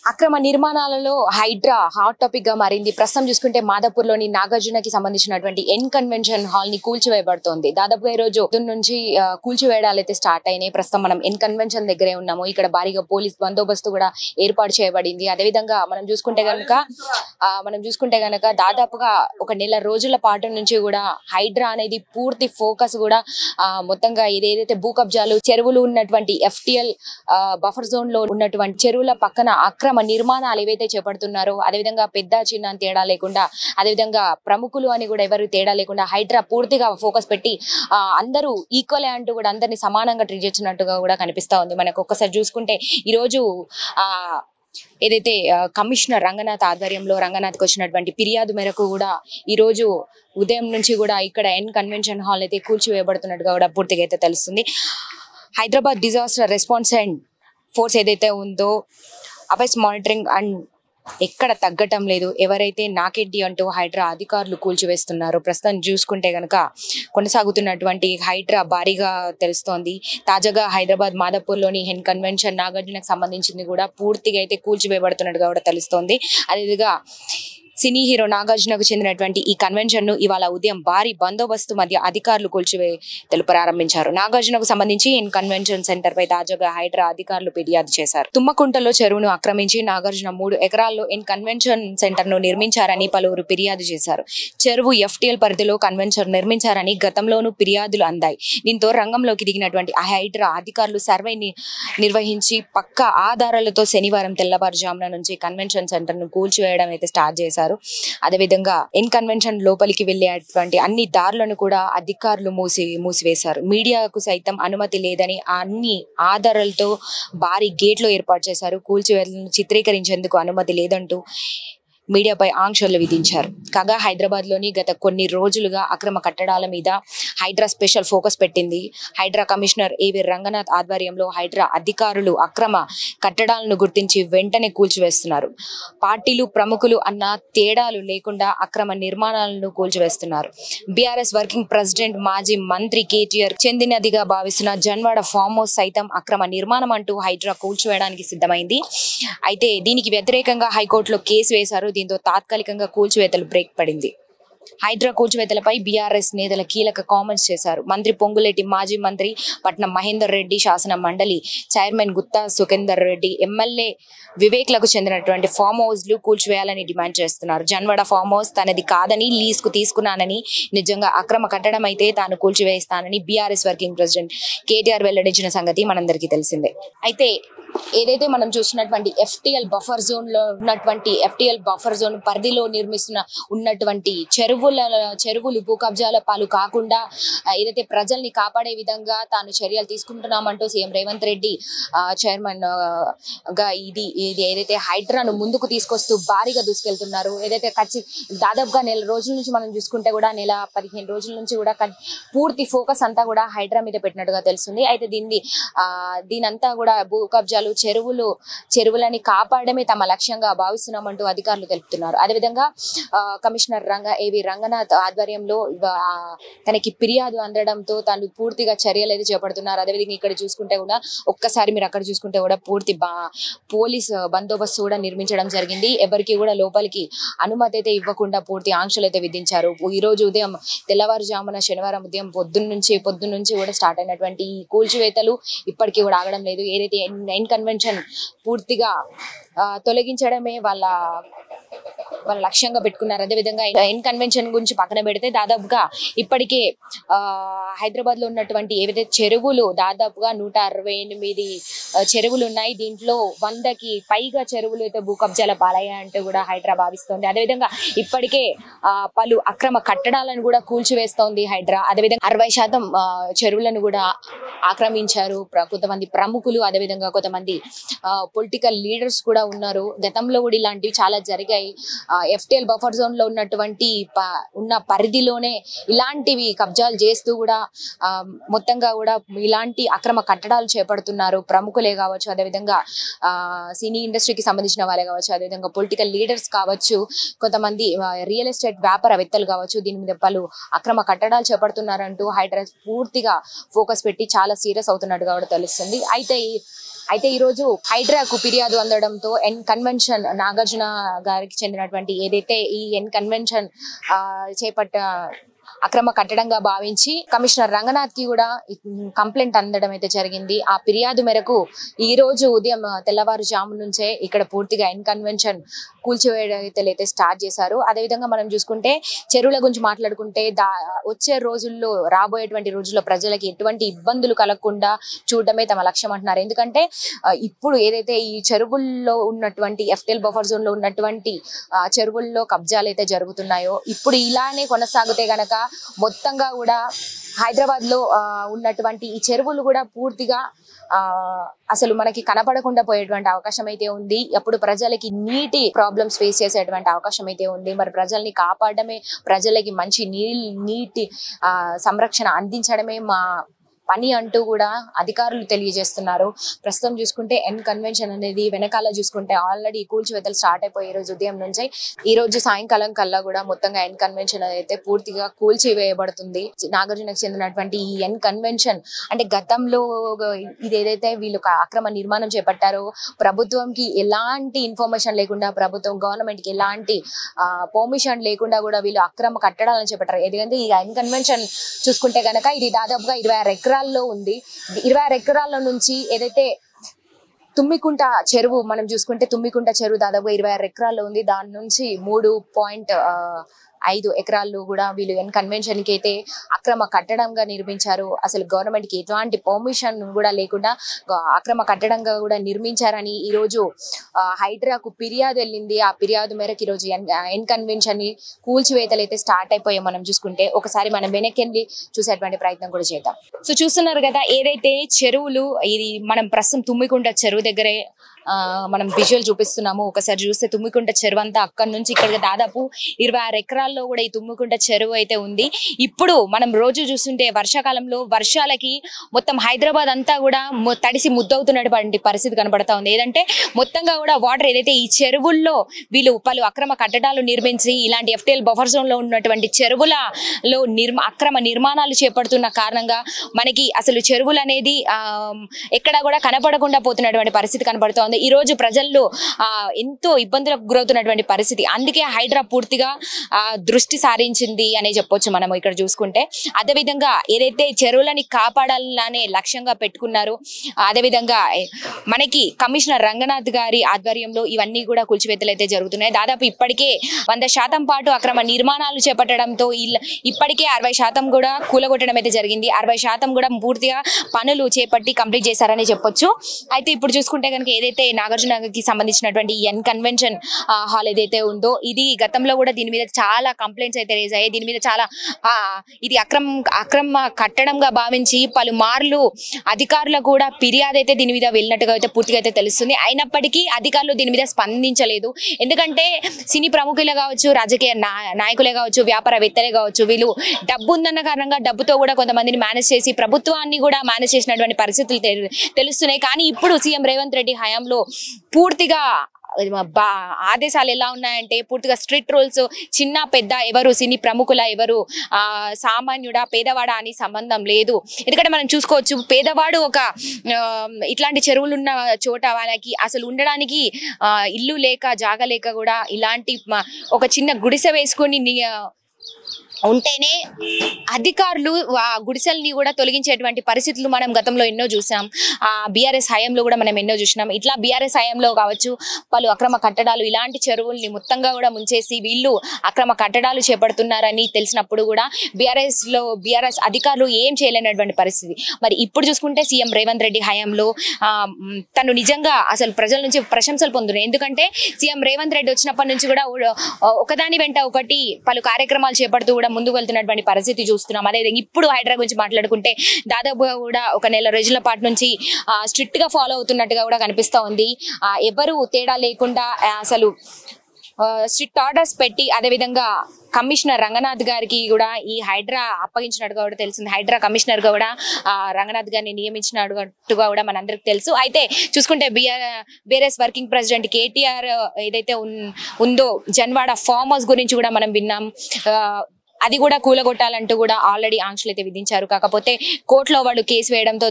అక్రమ నిర్మాణాలలో Hydraa hot topic గా మారింది. ప్రస్తుతం చూసుకుంటే మాదాపూర్లోని నాగార్జునకి సంబంధించినటువంటి ఎన్ కన్వెన్షన్ హాల్ ని కూల్చివేయబడుతోంది. దాదాపుగా ఈ రోజు నుంచి కూల్చివేయడాలు అయితే స్టార్ట్ అయినాయి. ప్రస్తుతం మనం ఎన్ కన్వెన్షన్ దగ్గరే ఉన్నాము. ఇక్కడ భారీగా పోలీస్ బందోబస్తు కూడా ఏర్పాటు చేయబడింది. అదేవిధంగా మనం చూసుకుంటే గనక దాదాపుగా ఒక నెల రోజుల పాటు నుంచి కూడా హైడ్రా అనేది పూర్తి ఫోకస్ కూడా మొత్తంగా ఏదైతే భూ కబ్జాలు చెరువులు ఉన్నటువంటి FTL బఫర్ జోన్ లో ఉన్నటువంటి చెరువుల పక్కన అక్రమ నిర్మాణాలు ఏవైతే చేపడుతున్నారో, అదేవిధంగా పెద్ద చిన్న తేడా లేకుండా, అదేవిధంగా ప్రముఖులు అని కూడా ఎవరు తేడా లేకుండా హైడ్రా పూర్తిగా ఫోకస్ పెట్టి అందరూ ఈక్వల్ అంటూ కూడా అందరినీ సమానంగా ట్రీట్ చేస్తున్నట్టుగా కూడా కనిపిస్తా ఉంది. మనకు ఒక్కసారి చూసుకుంటే ఈరోజు ఏదైతే కమిషనర్ రంగనాథ్ ఆధ్వర్యంలో రంగనాథ్కి వచ్చినటువంటి ఫిర్యాదు మేరకు కూడా ఈ రోజు ఉదయం నుంచి కూడా ఇక్కడ ఎన్ కన్వెన్షన్ హాల్ అయితే కూల్చివేయబడుతున్నట్టుగా కూడా పూర్తిగా అయితే తెలుస్తుంది. Hyderabad disaster response and force ఏదైతే ఉందో అఫైర్స్ మానిటరింగ్ అండ్ ఎక్కడ తగ్గటం లేదు. ఎవరైతే నాకెడ్డి అంటూ హైడ్రా అధికారులు కూల్చివేస్తున్నారో ప్రస్తుతం చూసుకుంటే గనక కొనసాగుతున్నటువంటి హైడ్రా భారీగా తెలుస్తోంది. తాజాగా హైదరాబాద్ మాదాపూర్లోని ఎన్ కన్వెన్షన్ నాగార్జునకు సంబంధించింది కూడా పూర్తిగా అయితే కూల్చివేయబడుతున్నట్టుగా కూడా తెలుస్తోంది. అదేవిధంగా సినీ హీరో నాగార్జునకు చెందినటువంటి ఈ కన్వెన్షన్ ను ఇవాళ ఉదయం భారీ బందోబస్తు మధ్య అధికారులు కూల్చివేతలు ప్రారంభించారు. నాగార్జునకు సంబంధించి ఎన్ కన్వెన్షన్ సెంటర్ పై తాజాగా హైడ్రా అధికారులు ఫిర్యాదు చేశారు. తుమ్మకుంటలో చెరువును ఆక్రమించి నాగార్జున 3 ఎకరాల్లో ఎన్ కన్వెన్షన్ సెంటర్ ను నిర్మించారని పలువురు ఫిర్యాదు చేశారు. చెరువు FTL పరిధిలో కన్వెన్షన్ నిర్మించారని గతంలోనూ ఫిర్యాదులు అందాయి. దీంతో రంగంలోకి దిగినటువంటి హైడ్రా అధికారులు సర్వే నిర్వహించి పక్కా ఆధారాలతో శనివారం తెల్లవారుజామున నుంచి కన్వెన్షన్ సెంటర్ ను కూల్చివేయడం అయితే స్టార్ట్ చేశారు. అదేవిధంగా ఎన్ కన్వెన్షన్ లోపలికి వెళ్లేటువంటి అన్ని దారులను కూడా అధికారులు మూసివేశారు. మీడియాకు సైతం అనుమతి లేదని అన్ని ఆధారాలతో భారీ గేట్లు ఏర్పాటు చేశారు. కూల్చివేతలను చిత్రీకరించేందుకు అనుమతి లేదంటూ మీడియాపై ఆంక్షలు విధించారు. కాగా హైదరాబాద్ లోని గత కొన్ని రోజులుగా అక్రమ కట్టడాల మీద హైడ్రా స్పెషల్ ఫోకస్ పెట్టింది. హైడ్రా కమిషనర్ AV రంగనాథ్ ఆధ్వర్యంలో హైడ్రా అధికారులు అక్రమ కట్టడాలను గుర్తించి వెంటనే కూల్చివేస్తున్నారు. పార్టీలు ప్రముఖులు అన్న తేడాలు లేకుండా అక్రమ నిర్మాణాలను కూల్చివేస్తున్నారు. BRS వర్కింగ్ ప్రెసిడెంట్ మాజీ మంత్రి KTR చెందినదిగా భావిస్తున్న జన్వాడ ఫామ్ హౌస్ సైతం అక్రమ నిర్మాణం అంటూ హైడ్రా కూల్చివేయడానికి సిద్ధమైంది. అయితే దీనికి వ్యతిరేకంగా హైకోర్టులో కేసు వేశారు. దీంతో తాత్కాలికంగా కూల్చివేతలు బ్రేక్ పడింది. హైడ్రా కూల్చివేతలపై BRS నేతల కీలక కామెంట్స్ చేశారు. మంత్రి పొంగులేటి, మాజీ మంత్రి పట్నం మహేందర్ రెడ్డి, శాసన మండలి చైర్మన్ గుత్తా సుఖేందర్ రెడ్డి, MLA వివేక్లకు చెందినటువంటి ఫామ్ హౌస్లు కూల్చివేయాలని డిమాండ్ చేస్తున్నారు. జన్వాడ ఫామ్ హౌస్ తనది కాదని లీజుకు తీసుకున్నానని, నిజంగా అక్రమ కట్టడం అయితే తాను కూల్చివేస్తానని BRS వర్కింగ్ ప్రెసిడెంట్ KTR వెల్లడించిన సంగతి మనందరికీ తెలిసిందే. అయితే ఏదైతే మనం చూసినటువంటి FTL బఫర్ జోన్ లో ఉన్నటువంటి FTL బఫర్ జోన్ పరిధిలో ఉన్నటువంటి చెరువులు భూ కబ్జాల పాలు కాకుండా ఏదైతే ప్రజల్ని కాపాడే విధంగా తాను చర్యలు తీసుకుంటున్నామంటూ సీఎం రేవంత్ రెడ్డి చైర్మన్ గా ఇది ఏదైతే హైడ్రాను ముందుకు తీసుకొస్తూ భారీగా దూసుకెళ్తున్నారు. ఏదైతే దాదాపుగా నెల రోజుల నుంచి మనం చూసుకుంటే కూడా నెల 15 రోజుల నుంచి కూడా పూర్తి ఫోకస్ అంతా కూడా హైడ్రా మీద పెట్టినట్టుగా తెలుస్తుంది. అయితే దీనంతా కూడా భూ కబ్జాలు చెరువులని కాపాడమే తమ లక్ష్యంగా భావిస్తున్నామంటూ అధికారులు తెలుపుతున్నారు. అదేవిధంగా కమిషనర్ AV రంగనాథ్ ఆధ్వర్యంలో తనకి ఫిర్యాదు అందడంతో తాను పూర్తిగా చర్యలు అయితే చేపడుతున్నారు. అదేవిధంగా ఇక్కడ చూసుకుంటే కూడా ఒక్కసారి మీరు అక్కడ చూసుకుంటే కూడా పూర్తి పోలీస్ బందోబస్తు కూడా నిర్మించడం జరిగింది. ఎవరికి కూడా లోపలికి అనుమతి అయితే ఇవ్వకుండా పూర్తి ఆంక్షలు అయితే విధించారు. ఈ రోజు ఉదయం తెల్లవారుజామున శనివారం ఉదయం పొద్దున్న నుంచి కూడా స్టార్ట్ అయినటువంటి ఈ కూల్చివేతలు ఇప్పటికీ కూడా ఆగడం లేదు. ఏదైతే ఎన్ కన్వెన్షన్ పూర్తిగా తొలగించడమే వాళ్ళ లక్ష్యంగా పెట్టుకున్నారు. అదేవిధంగా ఎన్ కన్వెన్షన్ గురించి పక్కన పెడితే దాదాపుగా ఇప్పటికే హైదరాబాద్ లో ఉన్నటువంటి ఏవైతే చెరువులు దాదాపుగా 168 చెరువులు ఉన్నాయి. దీంట్లో 100కి పైగా చెరువులు అయితే భూ కబ్జాల పాలయ్యాయంటూ కూడా హైడ్రా భావిస్తోంది. అదేవిధంగా ఇప్పటికే పలు అక్రమ కట్టడాలను కూడా కూల్చివేస్తోంది హైడ్రా. అదేవిధంగా 60% చెరువులను కూడా ఆక్రమించారు కొంతమంది ప్రముఖులు. అదేవిధంగా కొంతమంది పొలిటికల్ లీడర్స్ కూడా ఉన్నారు. గతంలో కూడా ఇలాంటివి చాలా జరిగాయి. ఉన్నాయి. FTL బఫర్ జోన్ లో ఉన్నటువంటి ఉన్న పరిధిలోనే ఇలాంటివి కబ్జాలు చేస్తూ కూడా మొత్తంగా కూడా ఇలాంటి అక్రమ కట్టడాలు చేపడుతున్నారు. ప్రముఖులే కావచ్చు, అదేవిధంగా సినీ ఇండస్ట్రీకి సంబంధించిన వాళ్ళే కావచ్చు, అదేవిధంగా పొలిటికల్ లీడర్స్ కావచ్చు, కొంతమంది రియల్ ఎస్టేట్ వ్యాపారవేత్తలు కావచ్చు, దీని మీద పలు అక్రమ కట్టడాలు చేపడుతున్నారంటూ హైడ్రా పూర్తిగా ఫోకస్ పెట్టి చాలా సీరియస్ అవుతున్నట్టుగా కూడా తెలుస్తుంది. అయితే ఈ రోజు హైడ్రాకు ఫిర్యాదు అందడంతో ఎన్ కన్వెన్షన్ నాగార్జున గారికి చెందినటువంటి ఏదైతే ఈ ఎన్ కన్వెన్షన్ చేపట్ట అక్రమ కట్టడంగా భావించి కమిషనర్ రంగనాథ్ కి కూడా కంప్లైంట్ అందడం అయితే జరిగింది. ఆ ఫిర్యాదు మేరకు ఈ రోజు ఉదయం తెల్లవారుజాము నుంచే ఇక్కడ పూర్తిగా ఎన్ కన్వెన్షన్ కూల్చివేయడం అయితే స్టార్ట్ చేశారు. అదేవిధంగా మనం చూసుకుంటే చెరువుల గురించి మాట్లాడుకుంటే వచ్చే రోజుల్లో రాబోయేటువంటి రోజుల్లో ప్రజలకి ఎటువంటి ఇబ్బందులు కలగకుండా చూడడమే తమ లక్ష్యం అంటున్నారు. ఎందుకంటే ఇప్పుడు ఏదైతే ఈ చెరువుల్లో ఉన్నటువంటి FTL బఫర్ జోన్ లో ఉన్నటువంటి చెరువుల్లో కబ్జాలు అయితే జరుగుతున్నాయో ఇప్పుడు ఇలానే కొనసాగితే గనక మొత్తంగా కూడా హైదరాబాద్ లో ఉన్నటువంటి ఈ చెరువులు కూడా పూర్తిగా అసలు మనకి కనపడకుండా పోయేటువంటి అవకాశం అయితే ఉంది. అప్పుడు ప్రజలకి నీటి ప్రాబ్లమ్స్ ఫేస్ చేసేటువంటి అవకాశం అయితే ఉంది. మరి ప్రజల్ని కాపాడమే, ప్రజలకి మంచి నీటి సంరక్షణ అందించడమే మా పని అంటూ కూడా అధికారులు తెలియజేస్తున్నారు. ప్రస్తుతం చూసుకుంటే ఎన్ కన్వెన్షన్ అనేది వెనకాల చూసుకుంటే ఆల్రెడీ కూల్చివేతలు స్టార్ట్ అయిపోయి ఈ రోజు ఉదయం నుంచి ఈ రోజు సాయంకాలం కల్లా కూడా మొత్తంగా ఎన్ కన్వెన్షన్ అయితే పూర్తిగా కూల్చివేయబడుతుంది. నాగార్జునకు చెందినటువంటి ఈ ఎన్ కన్వెన్షన్ అంటే గతంలో ఇది ఏదైతే వీళ్ళు అక్రమ నిర్మాణం చేపట్టారో ప్రభుత్వంకి ఎలాంటి ఇన్ఫర్మేషన్ లేకుండా, గవర్నమెంట్ కి ఎలాంటి పర్మిషన్ లేకుండా కూడా వీళ్ళు అక్రమ కట్టడాలను చేపట్టారు. ఎందుకంటే ఈ ఎన్ కన్వెన్షన్ చూసుకుంటే కనుక ఇది దాదాపుగా 26 ఎకరాల్లో ఉంది. 26 ఎకరాల నుంచి ఏదైతే తుమ్మికుంట చెరువు మనం చూసుకుంటే తుమ్మికుంట చెరువు దాదాపు 26 ఎకరాల్లో ఉంది. దాని నుంచి 3.5 ఎకరాలు కూడా వీళ్ళు ఎన్ కన్వెన్షన్ కి అయితే అక్రమ కట్టడంగా నిర్మించారు. అసలు గవర్నమెంట్ కి ఎలాంటి పర్మిషన్ కూడా లేకుండా అక్రమ కట్టడంగా కూడా నిర్మించారని ఈ రోజు హైడ్రాకు ఫిర్యాదు వెళ్ళింది. ఆ ఫిర్యాదు మేరకు ఈ రోజు ఎన్ కన్వెన్షన్ ని కూల్చివేతలు అయితే స్టార్ట్ అయిపోయాయి. మనం చూసుకుంటే ఒకసారి మనం వెనక్కి చూసేటువంటి ప్రయత్నం కూడా చేద్దాం. సో చూస్తున్నారు కదా ఏదైతే చెరువులు, ఇది మనం ప్రస్తుతం తుమ్మికుంట చెరువు దగ్గరే మనం విజువల్ చూపిస్తున్నాము. ఒకసారి చూస్తే తుమ్మికుంట చెరువు అంతా అక్కడి నుంచి ఇక్కడికి దాదాపు 26 ఎకరాల్లో కూడా ఈ తుమ్మికుంట చెరువు అయితే ఉంది. ఇప్పుడు మనం రోజు చూస్తుంటే వర్షాకాలంలో వర్షాలకి మొత్తం హైదరాబాద్ అంతా కూడా తడిసి ముద్దవుతున్నటువంటి పరిస్థితి కనబడతా ఉంది. ఏదంటే మొత్తంగా కూడా వాటర్ ఏదైతే ఈ చెరువుల్లో వీళ్ళు పలు అక్రమ కట్టడాలు నిర్మించి ఇలాంటి FTL బఫర్ జోన్ లో ఉన్నటువంటి చెరువులలో అక్రమ నిర్మాణాలు చేపడుతున్న కారణంగా మనకి అసలు చెరువులు అనేది ఎక్కడా కూడా కనపడకుండా పోతున్నటువంటి పరిస్థితి కనబడుతోంది. ఈ రోజు ప్రజల్లో ఎంతో ఇబ్బందులకు గురవుతున్నటువంటి పరిస్థితి. అందుకే హైడ్రా పూర్తిగా దృష్టి సారించింది అనే చెప్పొచ్చు మనం ఇక్కడ చూసుకుంటే. అదేవిధంగా ఏదైతే చెరువులని కాపాడాలనే లక్ష్యంగా పెట్టుకున్నారు, అదేవిధంగా మనకి కమిషనర్ రంగనాథ్ గారి ఆధ్వర్యంలో ఇవన్నీ కూడా కూల్చివేతలు అయితే జరుగుతున్నాయి. దాదాపు ఇప్పటికే 100% పాటు అక్రమ నిర్మాణాలు చేపట్టడంతో ఇప్పటికే 60% కూడా కూలగొట్టడం అయితే జరిగింది. 60% కూడా పూర్తిగా పనులు చేపట్టి కంప్లీట్ చేశారని చెప్పొచ్చు. అయితే ఇప్పుడు చూసుకుంటే కనుక ఏదైతే నాగార్జునకి సంబంధించినటువంటి ఎన్ కన్వెన్షన్ హాల్ ఏదైతే ఉందో ఇది గతంలో కూడా దీని మీద చాలా కంప్లైంట్స్ అయితే రేజ్ అయ్యాయి. దీని మీద చాలా ఇది అక్రమ కట్టడంగా భావించి పలుమార్లు అధికారులు కూడా ఫిర్యాదు అయితే దీని మీద వెళ్ళినట్టుగా అయితే పూర్తిగా అయితే తెలుస్తుంది. అయినప్పటికీ అధికారులు దీని మీద స్పందించలేదు. ఎందుకంటే సినీ ప్రముఖులే కావచ్చు, రాజకీయ నాయకులే కావచ్చు, వ్యాపారవేత్తలే కావచ్చు, వీళ్ళు డబ్బు ఉందన్న కారణంగా డబ్బుతో కూడా కొంతమందిని మేనేజ్ చేసి ప్రభుత్వాన్ని కూడా మేనేజ్ చేసినటువంటి పరిస్థితులు తెలుస్తున్నాయి. కానీ ఇప్పుడు సీఎం రేవంత్ రెడ్డి హయాంలో పూర్తిగా ఆదేశాలు ఎలా ఉన్నాయంటే పూర్తిగా స్ట్రిక్ట్ రూల్స్, చిన్న పెద్ద ఎవరు సినీ ప్రముఖుల ఎవరు సామాన్యుడా పేదవాడా అని సంబంధం లేదు. ఎందుకంటే మనం చూసుకోవచ్చు పేదవాడు ఒక ఇట్లాంటి చెరువులు ఉన్న చోట వాళ్ళకి అసలు ఉండడానికి ఇల్లు లేక జాగా లేక కూడా ఇలాంటి ఒక చిన్న గుడిసె వేసుకొని ఉంటేనే అధికారులు ఆ గుడిసెల్ని కూడా తొలగించేటువంటి పరిస్థితులు మనం గతంలో ఎన్నో చూసాం. బీఆర్ఎస్ హయాంలో కూడా మనం ఎన్నో చూసినాం. ఇట్లా బీఆర్ఎస్ హయాంలో కావచ్చు పలు అక్రమ కట్టడాలు ఇలాంటి చెరువుల్ని మొత్తంగా కూడా ముంచేసి వీళ్ళు అక్రమ కట్టడాలు చేపడుతున్నారని తెలిసినప్పుడు కూడా బీఆర్ఎస్ అధికారులు ఏం చేయలేనటువంటి పరిస్థితి. మరి ఇప్పుడు చూసుకుంటే సీఎం రేవంత్ రెడ్డి హయాంలో తను నిజంగా అసలు ప్రజల నుంచి ప్రశంసలు పొందుతున్నాయి. ఎందుకంటే సీఎం రేవంత్ రెడ్డి వచ్చినప్పటి నుంచి కూడా ఒకదాని వెంట ఒకటి పలు కార్యక్రమాలు చేపడుతూ కూడా ముందుకు వెళ్తున్నటువంటి పరిస్థితి చూస్తున్నాం. అదే ఇప్పుడు హైడ్రా గురించి మాట్లాడుకుంటే దాదాపుగా కూడా ఒక నెల రోజుల పాటు నుంచి స్ట్రిక్ట్ గా ఫాలో అవుతున్నట్టుగా కూడా కనిపిస్తా ఉంది. ఎవరు తేడా లేకుండా అసలు స్ట్రిక్ట్ ఆర్డర్స్ పెట్టి అదేవిధంగా కమిషనర్ రంగనాథ్ గారికి కూడా ఈ హైడ్రా అప్పగించినట్టుగా కూడా తెలిసింది. హైడ్రా కమిషనర్ గా కూడా రంగనాథ్ గారిని నియమించినట్టుగా కూడా మనందరికి తెలుసు. అయితే చూసుకుంటే బీఆర్ఎస్ వర్కింగ్ ప్రెసిడెంట్ కేటీఆర్ ఏదైతే ఉందో జన్వాడ ఫార్మ్ హౌస్ గురించి కూడా మనం విన్నాం. అది కూడా కూలగొట్టాలంటూ కూడా ఆల్రెడీ ఆంక్షలు అయితే విధించారు. కాకపోతే కోర్టులో వాళ్ళు కేసు వేయడంతో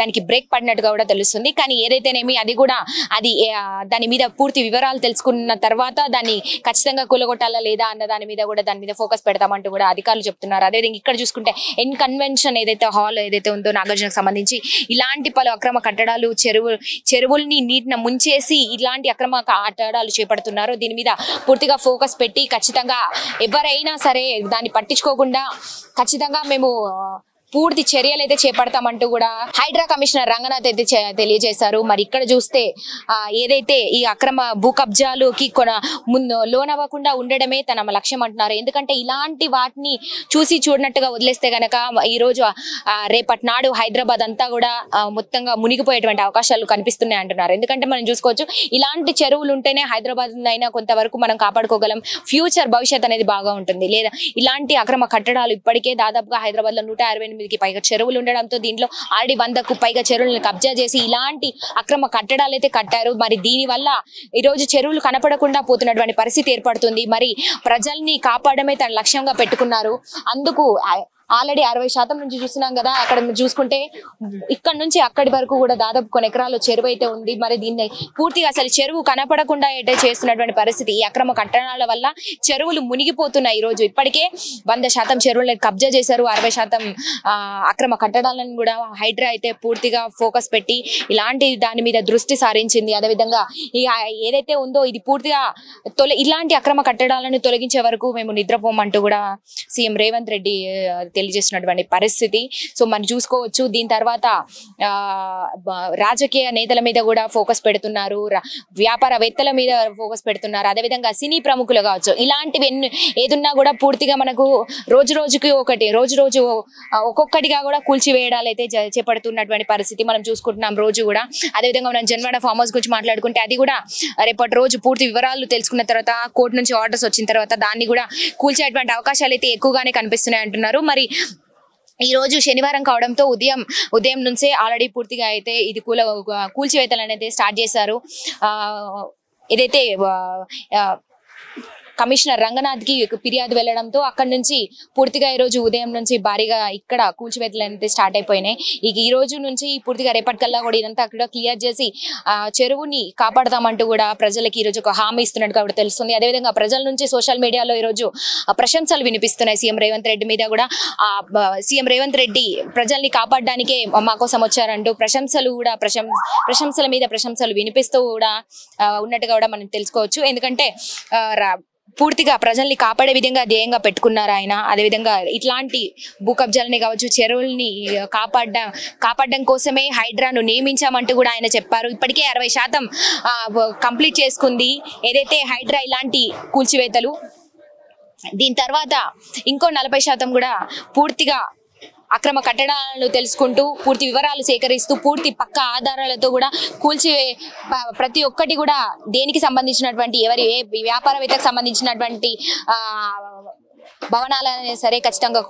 దానికి బ్రేక్ పడినట్టుగా కూడా తెలుస్తుంది. కానీ ఏదైతేనేమి దాని మీద పూర్తి వివరాలు తెలుసుకున్న తర్వాత దాన్ని ఖచ్చితంగా కూలగొట్టాలా లేదా అన్న దాని మీద ఫోకస్ పెడతామంటూ కూడా అధికారులు చెప్తున్నారు. అదేవిధంగా ఇక్కడ చూసుకుంటే ఎన్ కన్వెన్షన్ ఏదైతే హాల్ ఏదైతే ఉందో నాగార్జునకు సంబంధించి ఇలాంటి పలు అక్రమ కట్టడాలు చెరువుల్ని నీటిన ముంచేసి ఇలాంటి అక్రమ కట్టడాలు చేపడుతున్నారు. దీని మీద పూర్తిగా ఫోకస్ పెట్టి ఖచ్చితంగా ఎవరైనా సరే దాన్ని పట్టించుకోకుండా ఖచ్చితంగా మేము పూర్తి చర్యలు అయితే చేపడతామంటూ కూడా హైడ్రా కమిషనర్ రంగనాథ్ అయితే తెలియజేశారు. మరి ఇక్కడ చూస్తే ఏదైతే ఈ అక్రమ భూ కబ్జాలుకి లోనవ్వకుండా ఉండడమే తన లక్ష్యం అంటున్నారు. ఎందుకంటే ఇలాంటి వాటిని చూసి చూడనట్టుగా వదిలేస్తే గనక ఈ రోజు రేపటి నాడు హైదరాబాద్ అంతా కూడా మొత్తంగా మునిగిపోయేటువంటి అవకాశాలు కనిపిస్తున్నాయి అంటున్నారు. ఎందుకంటే మనం చూసుకోవచ్చు ఇలాంటి చెరువులు ఉంటేనే హైదరాబాద్ అయినా కొంతవరకు మనం కాపాడుకోగలం. ఫ్యూచర్ భవిష్యత్ అనేది బాగా ఉంటుంది. లేదా ఇలాంటి అక్రమ కట్టడాలు ఇప్పటికే దాదాపుగా హైదరాబాద్ లో 168కి పైగా చెరువులు ఉండడంతో దీంట్లో ఆల్రెడీ 100కు పైగా చెరువులను కబ్జా చేసి ఇలాంటి అక్రమ కట్టడాలు అయితే కట్టారు. మరి దీని వల్ల ఈ రోజు చెరువులు కనపడకుండా పోతున్నటువంటి పరిస్థితి ఏర్పడుతుంది. మరి ప్రజల్ని కాపాడమే తన లక్ష్యంగా పెట్టుకున్నారు. అందుకు ఆల్రెడీ 60% నుంచి చూస్తున్నాం కదా. అక్కడ చూసుకుంటే ఇక్కడ నుంచి అక్కడి వరకు కూడా దాదాపు కొన్ని ఎకరాల్లో చెరువు అయితే ఉంది. మరి దీన్ని పూర్తిగా అసలు చెరువు కనపడకుండా అయితే చేస్తున్నటువంటి పరిస్థితి. ఈ అక్రమ కట్టడాల వల్ల చెరువులు మునిగిపోతున్నాయి. ఈ రోజు ఇప్పటికే 100% చెరువులను కబ్జా చేశారు. 60% అక్రమ కట్టడాలను కూడా హైడ్రా అయితే పూర్తిగా ఫోకస్ పెట్టి ఇలాంటి దాని మీద దృష్టి సారించింది. అదేవిధంగా ఏదైతే ఉందో ఇది పూర్తిగా ఇలాంటి అక్రమ కట్టడాలను తొలగించే వరకు మేము నిద్రపోమంటూ కూడా సీఎం రేవంత్ రెడ్డి తెలియజేసినటువంటి పరిస్థితి. సో మనం చూసుకోవచ్చు. దీని తర్వాత రాజకీయ నేతల మీద కూడా ఫోకస్ పెడుతున్నారు, వ్యాపారవేత్తల మీద ఫోకస్ పెడుతున్నారు. అదేవిధంగా సినీ ప్రముఖులు కావచ్చు, ఇలాంటివి ఏదున్నా కూడా పూర్తిగా మనకు రోజు రోజుకి ఒక్కొక్కటిగా కూడా కూల్చివేయడాలు అయితే చేపడుతున్నటువంటి పరిస్థితి మనం చూసుకుంటున్నాం రోజు కూడా. అదేవిధంగా మనం జన్వాడ ఫార్మ్ హౌస్ గురించి మాట్లాడుకుంటే అది కూడా రేపటి రోజు పూర్తి వివరాలు తెలుసుకున్న తర్వాత కోర్టు నుంచి ఆర్డర్స్ వచ్చిన తర్వాత దాన్ని కూడా కూల్చేటువంటి అవకాశాలు అయితే ఎక్కువగానే కనిపిస్తున్నాయి అంటున్నారు. మరి ఈ రోజు శనివారం కావడంతో ఉదయం నుంచే ఆల్రెడీ పూర్తిగా అయితే ఇది కూల్చివేతలు అనేది స్టార్ట్ చేశారు. ఏదైతే కమిషనర్ రంగనాథ్ కి ఫిర్యాదు వెళ్లడంతో అక్కడి నుంచి పూర్తిగా ఈ రోజు ఉదయం నుంచి భారీగా ఇక్కడ కూల్చివేతలు అనేది స్టార్ట్ అయిపోయినాయి. ఈ రోజు నుంచి పూర్తిగా రేపటికల్లా కూడా ఇదంతా అక్కడ క్లియర్ చేసి చెరువుని కాపాడదామంటూ కూడా ప్రజలకి ఈ రోజు ఒక హామీ ఇస్తున్నట్టుగా కూడా తెలుస్తుంది. అదేవిధంగా ప్రజల నుంచి సోషల్ మీడియాలో ఈ రోజు ప్రశంసలు వినిపిస్తున్నాయి సీఎం రేవంత్ రెడ్డి మీద కూడా. సీఎం రేవంత్ రెడ్డి ప్రజల్ని కాపాడడానికే మా కోసం వచ్చారంటూ ప్రశంసల మీద ప్రశంసలు వినిపిస్తూ కూడా ఉన్నట్టుగా కూడా మనం తెలుసుకోవచ్చు. ఎందుకంటే పూర్తిగా ప్రజల్ని కాపాడే విధంగా ధ్యేయంగా పెట్టుకున్నారు ఆయన. అదేవిధంగా ఇట్లాంటి భూ కబ్జాలని కావచ్చు, చెరువుల్ని కాపాడడం కోసమే హైడ్రాను నియమించామంటూ కూడా ఆయన చెప్పారు. ఇప్పటికే 60% కంప్లీట్ చేసుకుంది ఏదైతే హైడ్రా ఇలాంటి కూల్చివేతలు. దీని తర్వాత ఇంకో 40% కూడా పూర్తిగా అక్రమ కట్టడాలను తెలుసుకుంటూ పూర్తి వివరాలు సేకరిస్తూ పూర్తి పక్క ఆధారాలతో కూడా ప్రతి ఒక్కటి కూడా దేనికి సంబంధించినటువంటి ఏ వ్యాపారవేత్తకు సంబంధించినటువంటి భవనాలనే సరే ఖచ్చితంగా